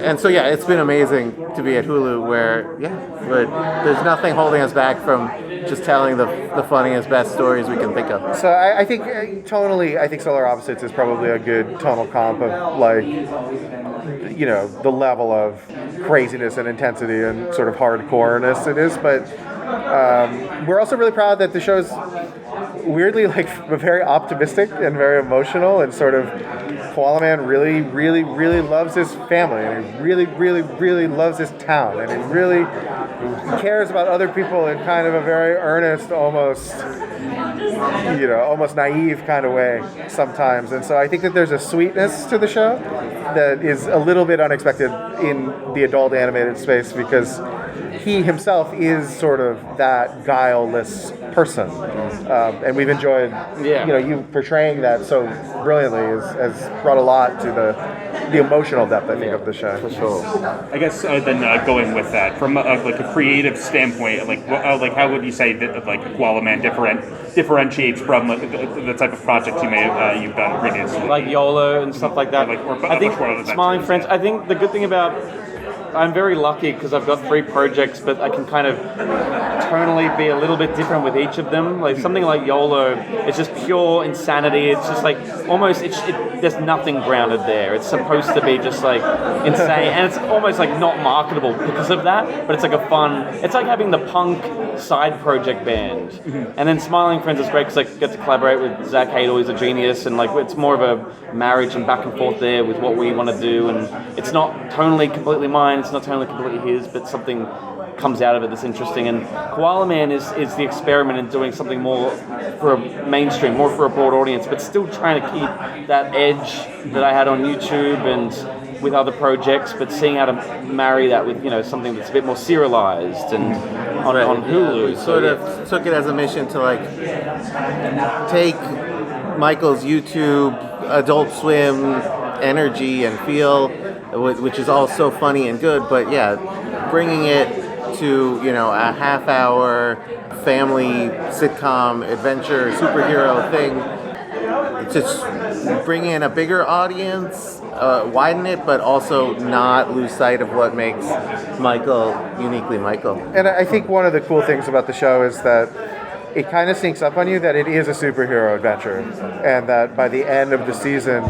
[SPEAKER 11] And so, it's been amazing to be at Hulu where there's nothing holding us back from just telling the funniest, best stories we can think of.
[SPEAKER 13] So I think tonally, I think Solar Opposites is probably a good tonal comp of the level of craziness and intensity and sort of hardcoreness it is. But we're also really proud that the show's weirdly very optimistic and very emotional, and sort of Koala Man really, really, really loves his family, and he really, really, really loves his town, and he really cares about other people in kind of a very earnest, almost naive kind of way sometimes. And so I think that there's a sweetness to the show that is a little bit unexpected in the adult animated space, because he himself is sort of that guileless person. And we've enjoyed, you portraying that so brilliantly has brought a lot to the emotional depth, I think, of the show. For sure.
[SPEAKER 1] I guess then going with that, from a creative standpoint, how would you say that Koala Man differentiates from the type of projects you've done previously?
[SPEAKER 12] Like YOLO and stuff like that. I think Smiling Friends, I think the good thing about I'm very lucky because I've got 3 projects, but I can kind of tonally be a little bit different with each of them. Like something like YOLO, it's just pure insanity. It's just like almost, there's nothing grounded there. It's supposed to be just like insane, and it's almost like not marketable because of that. But it's like it's like having the punk side project band. And then Smiling Friends is great because I get to collaborate with Zach Hadel, who's a genius, and it's more of a marriage and back and forth there with what we want to do, and it's not tonally completely mine. It's not totally completely his, but something comes out of it that's interesting. And Koala Man is the experiment in doing something more for a mainstream, more for a broad audience, but still trying to keep that edge that I had on YouTube and with other projects, but seeing how to marry that with something that's a bit more serialized and on Hulu.
[SPEAKER 11] We sort of took it as a mission to take Michael's YouTube, Adult Swim energy and feel, which is all so funny and good, but bringing it to a half-hour family sitcom adventure superhero thing, just bring in a bigger audience, widen it, but also not lose sight of what makes Michael uniquely Michael.
[SPEAKER 13] And I think one of the cool things about the show is that it kind of sneaks up on you that it is a superhero adventure, and that by the end of the season,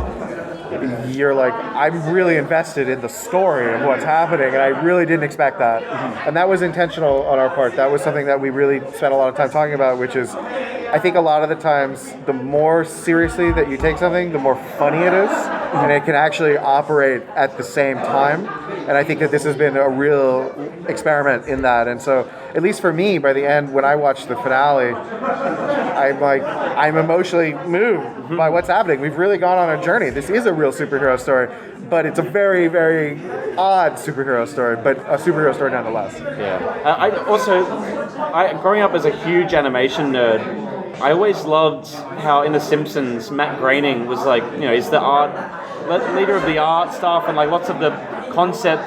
[SPEAKER 13] you're like, I'm really invested in the story of what's happening, and I really didn't expect that. And that was intentional on our part. That was something that we really spent a lot of time talking about, which is, I think a lot of the times, the more seriously that you take something, the more funny it is, and it can actually operate at the same time. And I think that this has been a real experiment in that. And so, at least for me, by the end, when I watched the finale, I'm emotionally moved by what's happening. We've really gone on a journey. This is a real superhero story, but it's a very, very odd superhero story, but a superhero story nonetheless.
[SPEAKER 12] Yeah. Growing up as a huge animation nerd, I always loved how in The Simpsons, Matt Groening was he's the leader of the art stuff and lots of the concept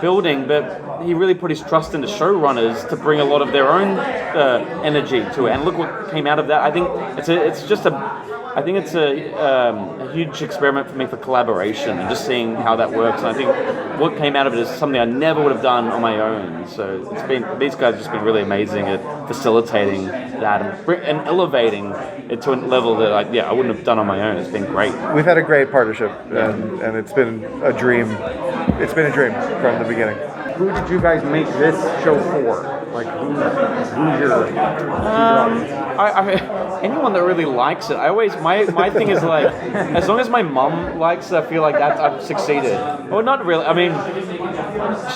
[SPEAKER 12] building, but he really put his trust into showrunners to bring a lot of their own energy to it. And look what came out of that. I think it's a huge experiment for me for collaboration and just seeing how that works. And I think what came out of it is something I never would have done on my own. So these guys have just been really amazing at facilitating that and elevating it to a level that I wouldn't have done on my own. It's been great.
[SPEAKER 13] We've had a great partnership, and it's been a dream. It's been a dream from the beginning.
[SPEAKER 5] who did you guys make this show for? Like, who's your
[SPEAKER 12] I mean, anyone that really likes it. My thing is like, as long as my mum likes it, I feel like I've succeed. Well, not really. I mean,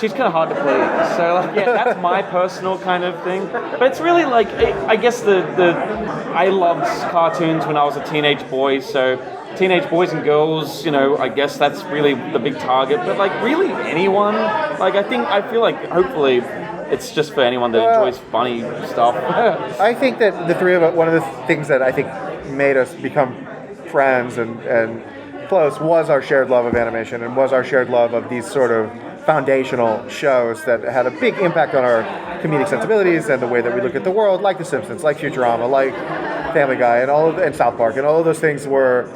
[SPEAKER 12] she's kind of hard to please. So, like, yeah, that's my personal kind of thing. But it's really like, I guess I loved cartoons when I was a teenage boy. So, teenage boys and girls, I guess that's really the big target. But like, really anyone. Like, I feel like hopefully it's just for anyone that enjoys funny stuff.
[SPEAKER 13] I think that the three of us, one of the things that I think made us become friends and close was our shared love of animation and was our shared love of these sort of foundational shows that had a big impact on our comedic sensibilities and the way that we look at the world, like The Simpsons, like Futurama, like Family Guy, and South Park, and all of those things were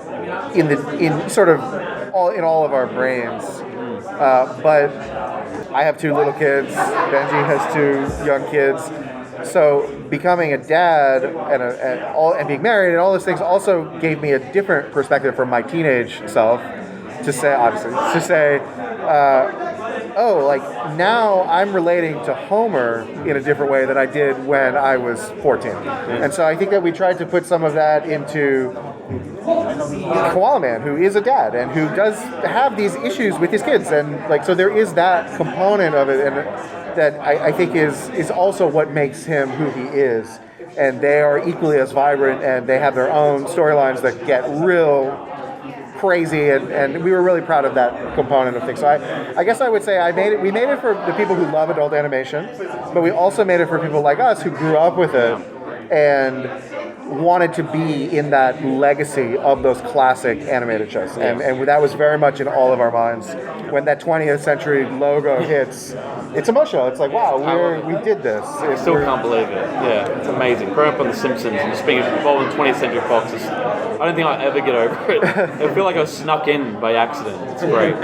[SPEAKER 13] in all of our brains. But I have 2 little kids. Benji has 2 young kids. So becoming a dad and being married and all those things also gave me a different perspective from my teenage self to say, now I'm relating to Homer in a different way than I did when I was 14. And so I think that we tried to put some of that into Koala Man, who is a dad and who does have these issues with his kids, and so there is that component of it, and that I think is also what makes him who he is. And they are equally as vibrant, and they have their own storylines that get real crazy, and we were really proud of that component of things. So I guess I would say we made it for the people who love adult animation, but we also made it for people like us who grew up with it and wanted to be in that legacy of those classic animated shows. And that was very much in all of our minds. When that 20th century logo hits, it's emotional. It's like, wow, we did this.
[SPEAKER 12] I still can't believe it. Yeah, it's amazing. Growing up on The Simpsons and just being involved in 20th Century Fox, I don't think I'll ever get over it. I feel like I was snuck in by accident. It's great.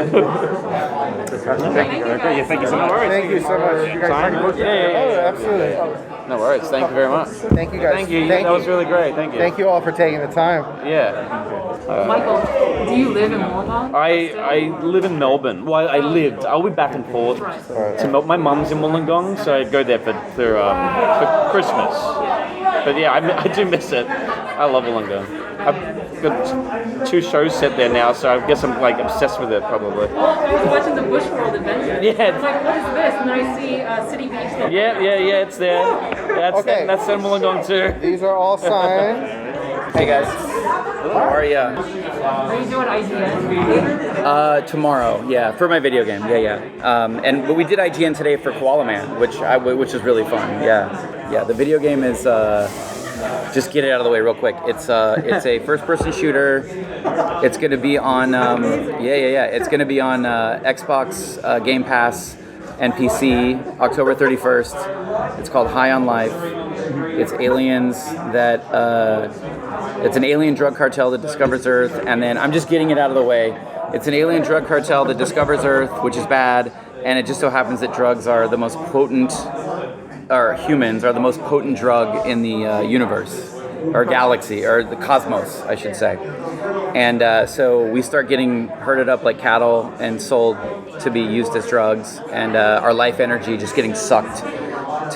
[SPEAKER 5] Thank you so much.
[SPEAKER 13] Thank you so much. You guys
[SPEAKER 12] Yeah.
[SPEAKER 13] absolutely.
[SPEAKER 12] No worries. Thank you very much.
[SPEAKER 13] Thank you guys.
[SPEAKER 12] Thank you. That was really great. Thank you.
[SPEAKER 13] Thank you all for taking the time.
[SPEAKER 12] Yeah.
[SPEAKER 6] Michael, do you live in Wollongong?
[SPEAKER 12] I live in Melbourne. Well, I'll be back and forth to Melbourne. My mum's in Wollongong, so I go there for Christmas. But yeah, I do miss it. I love Wollongong. I've got 2 shows set there now, so I guess I'm obsessed with it probably.
[SPEAKER 6] I was watching the Bush World Adventure.
[SPEAKER 12] Yeah.
[SPEAKER 6] I was like, what is this? And then I see City Beach.
[SPEAKER 12] Yeah, it's there. That's in Wollongong too.
[SPEAKER 13] These are all signed.
[SPEAKER 14] Hey guys. How are ya?
[SPEAKER 6] Are you doing IGN?
[SPEAKER 14] Tomorrow, yeah, for my video game, yeah. But we did IGN today for Koala Man, which is really fun, yeah. The video game is just get it out of the way real quick. It's a first-person shooter. It's going to be on It's going to be on Xbox Game Pass and PC October 31st. It's called High on Life. It's aliens that it's an alien drug cartel that discovers Earth, and then I'm just getting it out of the way. It's an alien drug cartel that discovers Earth, which is bad, and it just so happens that humans are the most potent drug in the universe, or galaxy, or the cosmos, I should say. And so we start getting herded up like cattle and sold to be used as drugs, and our life energy just getting sucked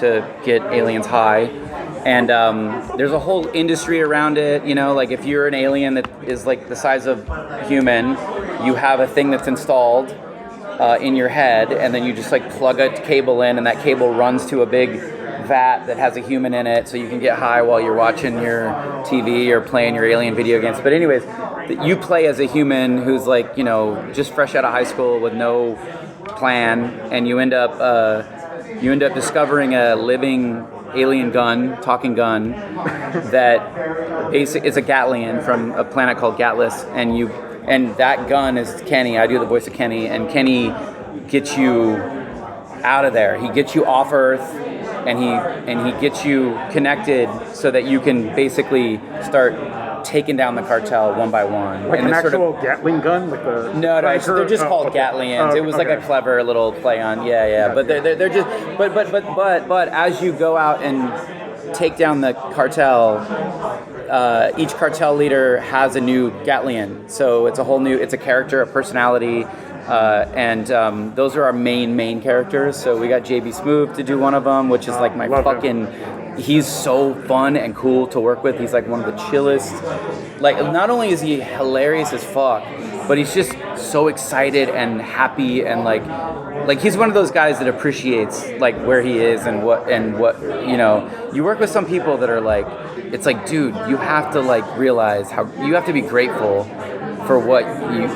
[SPEAKER 14] to get aliens high. And there's a whole industry around it, if you're an alien that is like the size of human, you have a thing that's installed in your head, and then you just plug a cable in, and that cable runs to a big vat that has a human in it, so you can get high while you're watching your TV or playing your alien video games. But anyways, you play as a human who's just fresh out of high school with no plan, and you end up discovering a living alien talking gun that basically is a Gatlian from a planet called Gatlas, and that gun is Kenny. I do the voice of Kenny, and Kenny gets you out of there. He gets you off Earth, and he gets you connected so that you can basically start taking down the cartel one by one.
[SPEAKER 5] Like an actual Gatling gun?
[SPEAKER 14] No, they're just called Gatlians. It was like a clever little play on, yeah. But they're just, but as you go out and take down the cartel, each cartel leader has a new Gatlian. So it's a character, a personality, and those are our main characters. So we got JB Smoove to do one of them, which is like my fucking. He's so fun and cool to work with. He's like one of the chillest. Like, not only is he hilarious as fuck, but he's just so excited and happy and like he's one of those guys that appreciates like where he is and what you know. You work with some people that are like, it's like, dude, you have to like realize how you have to be grateful for what you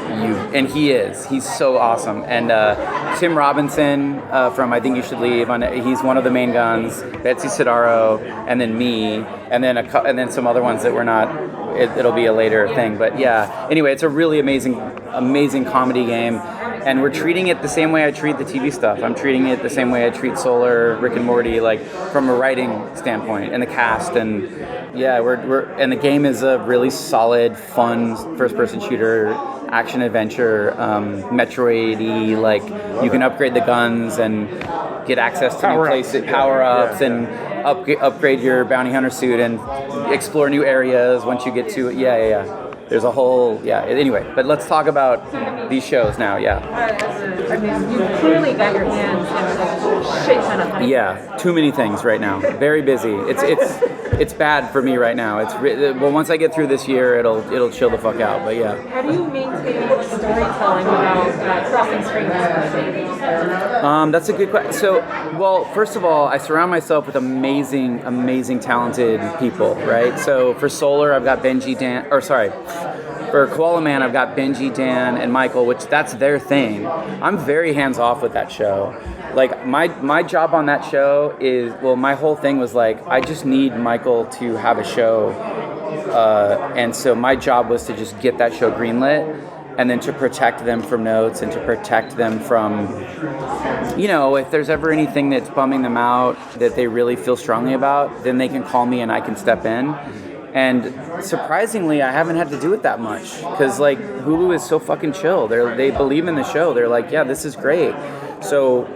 [SPEAKER 14] and he's so awesome. And Tim Robinson from I Think You Should Leave, he's one of the main guns. Betsy Sidaro, and then me, and then some other ones that we're not. It'll be a later thing, but yeah. Anyway, it's a really amazing comedy game, and we're treating it the same way I treat the TV stuff. I'm treating it the same way I treat Solar, Rick and Morty, like from a writing standpoint, and the cast, and yeah, and the game is a really solid, fun first-person shooter, action adventure, Metroid-y. Like you can upgrade the guns and get access to new places, power-ups, and upgrade your bounty hunter suit and explore new areas once you get to it. Yeah. There's a whole, anyway, but let's talk about these shows now,
[SPEAKER 6] I mean, you clearly got your hands in a shit ton of things.
[SPEAKER 14] Yeah, too many things right now. Very busy. It's bad for me right now. Well, once I get through this year, it'll chill the fuck out, but yeah.
[SPEAKER 6] How do you maintain storytelling without crossing streams?
[SPEAKER 14] That's a good question. So, well, first of all, I surround myself with amazing, talented people, right? So for Solar, I've got for Koala Man, I've got Benji, Dan, and Michael, which that's their thing. I'm very hands-off with that show. Like, my job on that show is, well, my whole thing was like, I just need Michael to have a show. And so my job was to just get that show greenlit, and then to protect them from notes and to protect them from, you know, if there's ever anything that's bumming them out that they really feel strongly about, then they can call me and I can step in. And surprisingly, I haven't had to do it that much because like Hulu is so fucking chill. They believe in the show. They're like, yeah, this is great. So,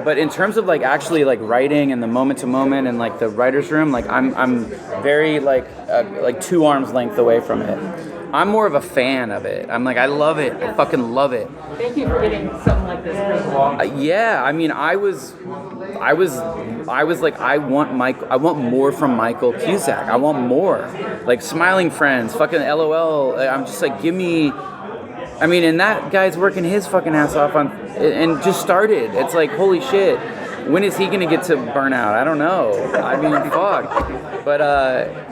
[SPEAKER 14] but in terms of like actually like writing and the moment to moment and like the writer's room, like I'm very like 2 arms length away from it. I'm more of a fan of it. I'm like, I love it. I fucking love it.
[SPEAKER 6] Thank you for getting something like this.
[SPEAKER 14] Yeah, I mean, I was like, I want more from Michael Cusack. I want more. Like Smiling Friends, fucking LOL. I'm just like, give me. I mean, and that guy's working his fucking ass off on, and just started. It's like, holy shit. When is he going to get to burnout? I don't know. I mean, fuck. But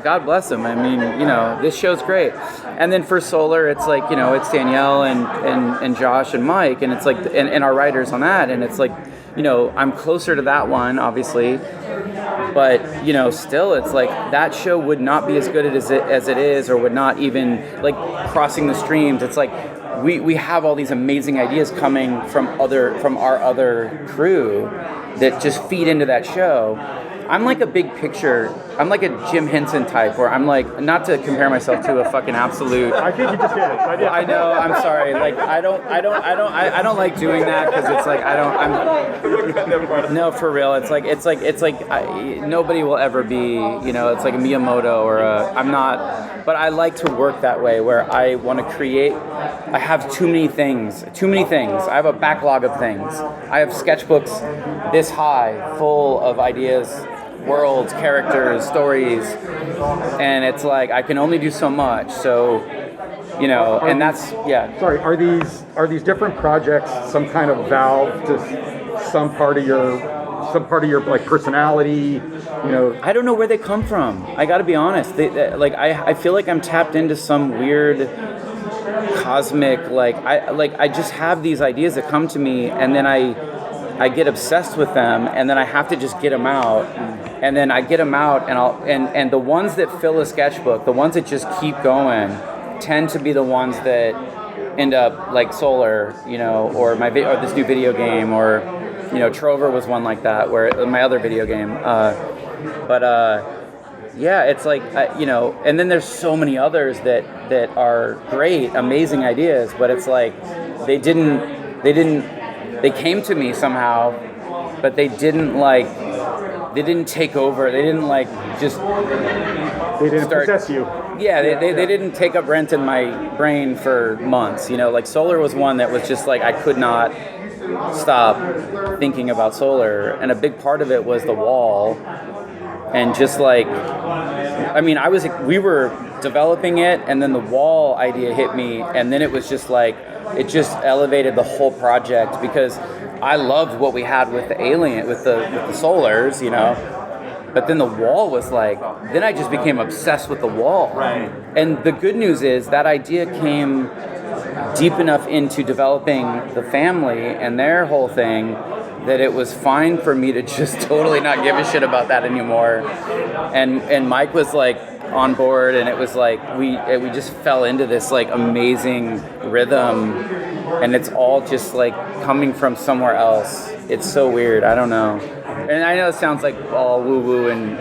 [SPEAKER 14] God bless him. I mean, you know, this show's great. And then for Solar, it's like, you know, it's Danielle and Josh and Mike, and it's like, and our writers on that. And it's like, you know, I'm closer to that one, obviously. But, you know, still, it's like that show would not be as good as it is, or would not even, like, crossing the streams. It's like, we have all these amazing ideas coming from our other crew that just feed into that show. I'm like a big picture. I'm like a Jim Henson type, where I'm like, not to compare myself to a fucking absolute.
[SPEAKER 5] I think you just did it.
[SPEAKER 14] I know. I'm sorry. Like I don't like doing that because it's like no, for real. It's like nobody will ever be. You know, it's like a Miyamoto or I'm not. But I like to work that way, where I want to create. I have too many things. I have a backlog of things. I have sketchbooks this high, full of ideas, worlds, characters, stories, and it's like I can only do so much. So, you know, and that's
[SPEAKER 5] Sorry, are these different projects some kind of valve to some part of your like personality? You know,
[SPEAKER 14] I don't know where they come from. I got to be honest. I feel like I'm tapped into some weird cosmic I just have these ideas that come to me, and then I get obsessed with them, and then I have to just get them out, and then I get them out, and the ones that fill a sketchbook, the ones that just keep going, tend to be the ones that end up like Solar, you know, or this new video game, or you know, Trover was one like that, where my other video game, yeah, it's like you know, and then there's so many others that are great, amazing ideas, but it's like they came to me somehow, but they didn't take over. They didn't like just
[SPEAKER 5] They didn't
[SPEAKER 14] start.
[SPEAKER 5] possess you.
[SPEAKER 14] Yeah, they didn't take up rent in my brain for months. You know, like Solar was one that was just like I could not stop thinking about Solar, and a big part of it was the wall, and just like, I mean, we were developing it, and then the wall idea hit me, and then it was just like it just elevated the whole project because I loved what we had with the alien, with the Solars, you know. But then the wall was like, then I just became obsessed with the wall.
[SPEAKER 1] Right.
[SPEAKER 14] And the good news is that idea came deep enough into developing the family and their whole thing that it was fine for me to just totally not give a shit about that anymore. And Mike was like on board, and it was like we just fell into this like amazing rhythm, and it's all just like coming from somewhere else. It's so weird. I don't know. And I know it sounds like all woo-woo and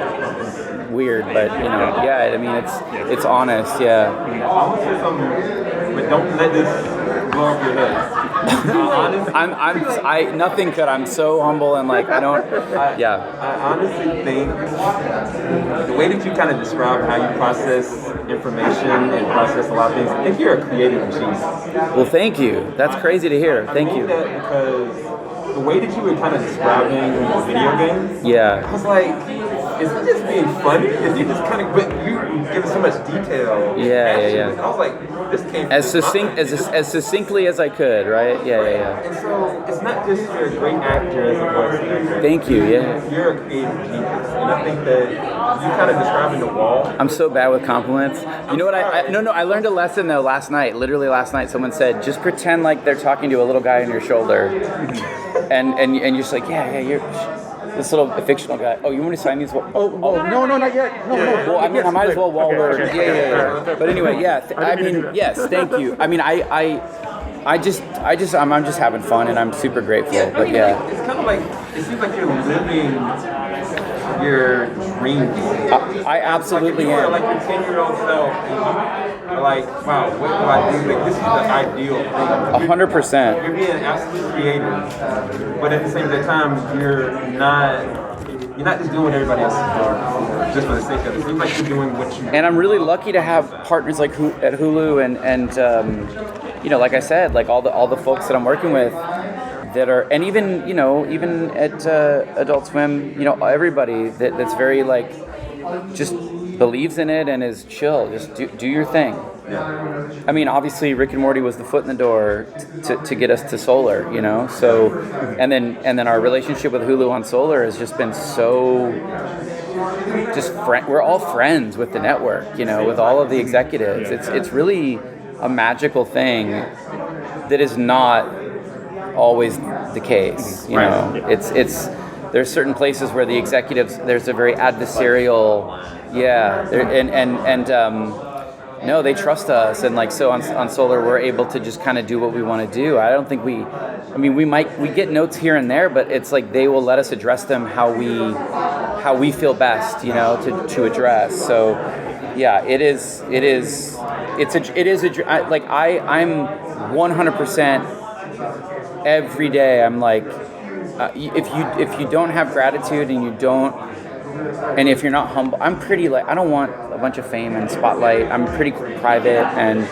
[SPEAKER 14] weird, but you know, yeah. I mean, it's honest, yeah.
[SPEAKER 7] I want to say something, but don't let this blow up your head.
[SPEAKER 14] Nothing could. I'm so humble and like I honestly
[SPEAKER 7] think the way that you kind of describe how you process information and process a lot of things, I think you're a creative machine.
[SPEAKER 14] Well, thank you. That's crazy to hear. Thank you.
[SPEAKER 7] That because the way that you were kind of describing video games,
[SPEAKER 14] yeah,
[SPEAKER 7] I was like, is he just being funny? Is he just kind of, but you give so much detail.
[SPEAKER 14] Yeah.
[SPEAKER 7] I was like, this came
[SPEAKER 14] as succinctly as I could, right? Yeah.
[SPEAKER 7] And so it's not just you're a great actor as a voice actor.
[SPEAKER 14] Thank you. Yeah.
[SPEAKER 7] You're a creative genius, and I think that you kind of describing the wall.
[SPEAKER 14] I'm so bad with compliments. You know what? I learned a lesson though last night. Literally last night, someone said, just pretend like they're talking to a little guy on your shoulder, and you're just like, yeah, you're this little fictional guy. Oh, you want me to sign these?
[SPEAKER 5] No, not yet. No.
[SPEAKER 14] Well, I mean, I might as well while we're. Yeah. But anyway, yeah. I mean, yes. Thank you. I mean, I'm just having fun, and I'm super grateful.
[SPEAKER 7] Yeah,
[SPEAKER 14] but yeah.
[SPEAKER 7] It's kind of like it seems like you're living your dreams.
[SPEAKER 14] I absolutely am.
[SPEAKER 7] Like your 10-year-old self, and like, wow, what do I do? Like, this is the ideal thing.
[SPEAKER 14] 100%.
[SPEAKER 7] You're being absolutely creative, but at the same time, you're not just doing what everybody else is doing just for the sake of it. It seems like you're doing what you.
[SPEAKER 14] And I'm really lucky to have partners like at Hulu and you know, like I said, like all the folks that I'm working with that are, and even at Adult Swim, you know, everybody that's very like just believes in it and is chill. Just do your thing.
[SPEAKER 7] Yeah.
[SPEAKER 14] I mean, obviously Rick and Morty was the foot in the door to get us to Solar, you know. So, and then our relationship with Hulu on Solar has just been so we're all friends with the network, you know, with all of the executives. It's really a magical thing that is not always the case, you know. It's there's certain places where the executives, there's a very adversarial, no, they trust us, and like so on Solar we're able to just kind of do what we want to do. I don't think we get notes here and there, but it's like they will let us address them how we feel best, you know, to address. So yeah, I'm 100% every day. I'm like, if you don't have gratitude and if you're not humble, I'm pretty like, I don't want a bunch of fame and spotlight. I'm pretty private, and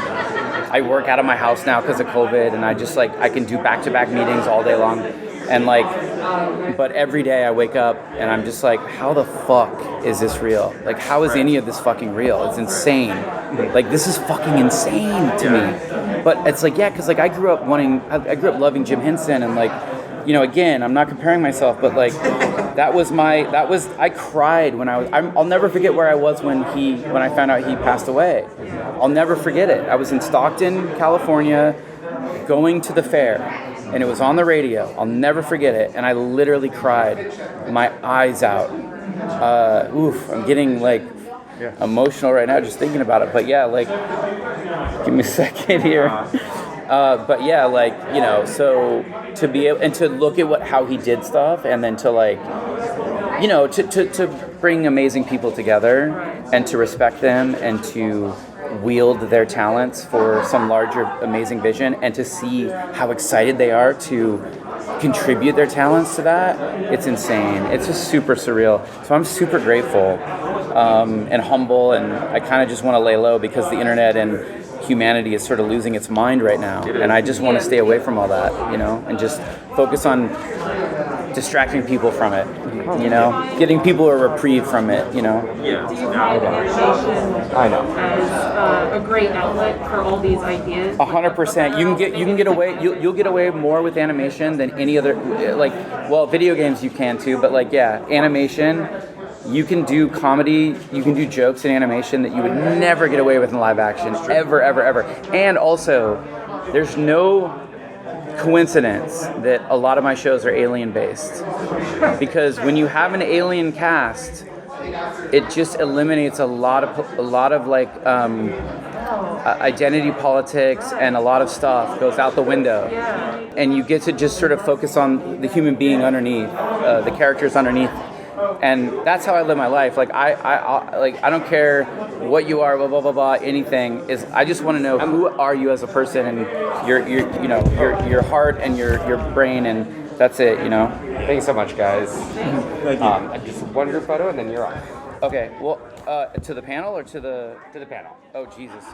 [SPEAKER 14] I work out of my house now because of COVID, and I just like, I can do back-to-back meetings all day long, and like, but every day I wake up and I'm just like, how the fuck is this real? Like, how is any of this fucking real? It's insane. Like, this is fucking insane to me. But it's like, yeah, because like I grew up loving Jim Henson, and like, you know, again, I'm not comparing myself, but like, I cried when I'll never forget where I was when I found out he passed away. I'll never forget it. I was in Stockton, California, going to the fair, and it was on the radio. I'll never forget it, and I literally cried my eyes out. I'm getting like emotional right now just thinking about it. But yeah, like, give me a second here. But yeah, like, you know, so to be able and to look at how he did stuff, and then to like, you know, to bring amazing people together and to respect them and to wield their talents for some larger amazing vision, and to see how excited they are to contribute their talents to that, it's insane. It's just super surreal. So I'm super grateful. and humble, and I kind of just want to lay low because the internet and humanity is sort of losing its mind right now, and I just want to stay away from all that, and just focus on distracting people from it, getting people a reprieve from it,
[SPEAKER 6] Yeah.
[SPEAKER 14] I know.
[SPEAKER 6] As a great outlet for all these ideas.
[SPEAKER 14] 100%. You can get away. You'll get away more with animation than any other. Video games you can too, but animation. You can do comedy. You can do jokes in animation that you would never get away with in live action, ever, ever, ever. And also, there's no coincidence that a lot of my shows are alien based, because when you have an alien cast, it just eliminates a lot of identity politics, and a lot of stuff goes out the window, and you get to just sort of focus on the human being underneath, the characters underneath. And that's how I live my life. I don't care what you are, blah blah blah blah. Anything is. I just want to know who are you as a person, and your heart and your brain, and that's it.
[SPEAKER 15] Thanks so much, guys. Thank you. Just one group photo, and then you're off.
[SPEAKER 14] Okay. Well, to the panel or to the
[SPEAKER 15] panel.
[SPEAKER 14] Oh Jesus